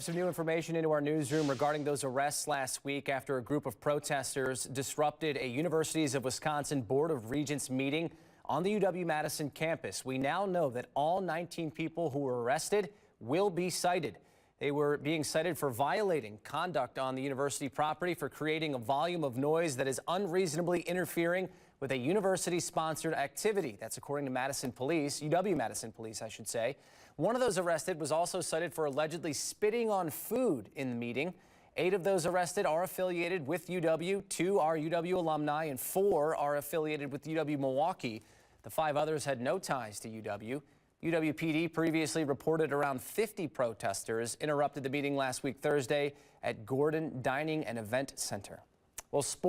Some new information into our newsroom regarding those arrests last week after a group of protesters disrupted a Universities of Wisconsin Board of Regents meeting on the UW-Madison campus. We now know that all 19 people who were arrested will be cited. They were being cited for violating conduct on the university property, for creating a volume of noise that is unreasonably interfering with a university-sponsored activity. That's according to Madison Police, UW-Madison Police, I should say. One of those arrested was also cited for allegedly spitting on food in the meeting. 8 of those arrested are affiliated with UW, 2 are UW alumni, and 4 are affiliated with UW-Milwaukee. The 5 others had no ties to UW. UWPD previously reported around 50 protesters interrupted the meeting last week Thursday at Gordon Dining and Event Center. Well, sports